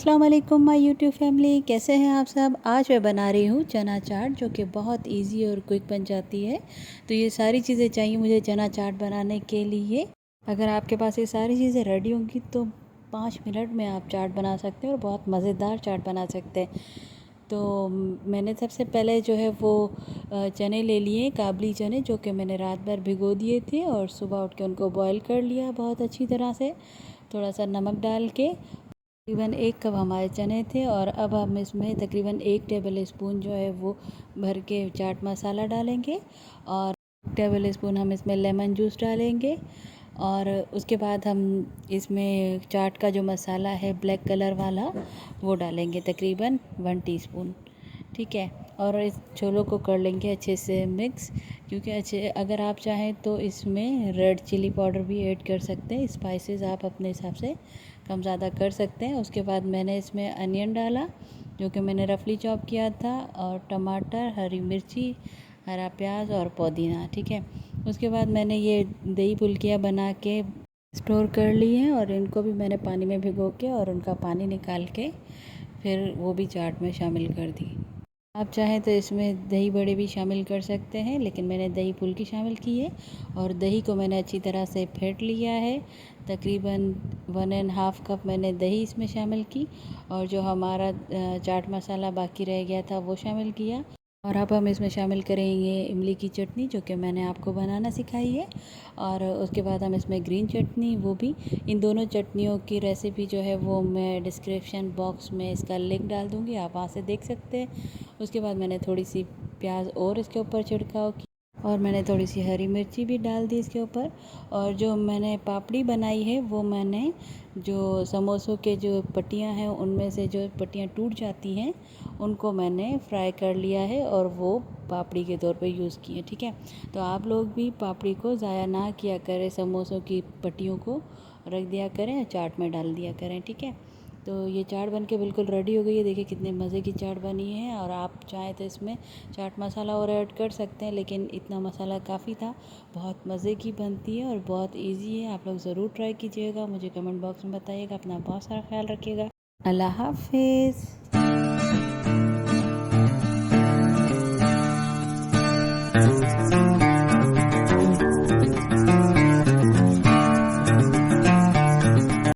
अस्सलाम वालेकुम my YouTube family, कैसे हैं आप सब। आज मैं बना रही हूँ चना चाट, जो कि बहुत इजी और क्विक बन जाती है। तो ये सारी चीज़ें चाहिए मुझे चना चाट बनाने के लिए। अगर आपके पास ये सारी चीज़ें रेडी होंगी तो 5 मिनट में आप चाट बना सकते हैं और बहुत मज़ेदार चाट बना सकते हैं। तो मैंने सबसे पहले जो है वो चने ले लिए, काबली चने, जो कि मैंने रात भर भिगो दिए थे और सुबह उठ के उनको बॉईल कर लिया बहुत अच्छी तरह से, थोड़ा सा नमक डाल के। तकरीबन 1 कप हमारे चने थे और अब हम इसमें तकरीबन 1 टेबल स्पून जो है वो भर के चाट मसाला डालेंगे और 1 टेबल स्पून हम इसमें लेमन जूस डालेंगे। और उसके बाद हम इसमें चाट का जो मसाला है ब्लैक कलर वाला वो डालेंगे, तकरीबन 1 टीस्पून। ठीक है। और इस छोलों को कर लेंगे अच्छे से मिक्स, क्योंकि अच्छे अगर आप चाहें तो इसमें रेड चिली पाउडर भी ऐड कर सकते हैं। स्पाइसेस आप अपने हिसाब से कम ज़्यादा कर सकते हैं। उसके बाद मैंने इसमें अनियन डाला, जो कि मैंने रफली चॉप किया था, और टमाटर, हरी मिर्ची, हरा प्याज और पुदीना। ठीक है। उसके बाद मैंने ये दही फुल्कियाँ बना के स्टोर कर ली हैं और इनको भी मैंने पानी में भिगो के और उनका पानी निकाल के फिर वो भी चाट में शामिल कर दी। आप चाहें तो इसमें दही बड़े भी शामिल कर सकते हैं, लेकिन मैंने दही फुल्की शामिल की है। और दही को मैंने अच्छी तरह से फेंट लिया है। तकरीबन 1.5 कप मैंने दही इसमें शामिल की, और जो हमारा चाट मसाला बाकी रह गया था वो शामिल किया। और अब हम इसमें शामिल करेंगे इमली की चटनी, जो कि मैंने आपको बनाना सिखाई है। और उसके बाद हम इसमें ग्रीन चटनी, वो भी। इन दोनों चटनियों की रेसिपी जो है वो मैं डिस्क्रिप्शन बॉक्स में इसका लिंक डाल दूँगी, आप वहाँ से देख सकते हैं। उसके बाद मैंने थोड़ी सी प्याज और इसके ऊपर छिड़काव की, और मैंने थोड़ी सी हरी मिर्ची भी डाल दी इसके ऊपर। और जो मैंने पापड़ी बनाई है वो मैंने जो समोसों के जो पट्टियाँ हैं उनमें से जो पट्टियाँ टूट जाती हैं उनको मैंने फ्राई कर लिया है और वो पापड़ी के तौर पे यूज़ की है। ठीक है। तो आप लोग भी पापड़ी को ज़ाया ना किया करें, समोसों की पट्टियों को रख दिया करें और चाट में डाल दिया करें। ठीक है। तो ये चाट बन के बिल्कुल रेडी हो गई है। देखिए कितने मज़े की चाट बनी है। और आप चाहें तो इसमें चाट मसाला और ऐड कर सकते हैं, लेकिन इतना मसाला काफ़ी था। बहुत मज़े की बनती है और बहुत इजी है। आप लोग ज़रूर ट्राई कीजिएगा। मुझे कमेंट बॉक्स में बताइएगा। अपना बहुत सारा ख्याल रखिएगा। अल्लाह हाफिज़।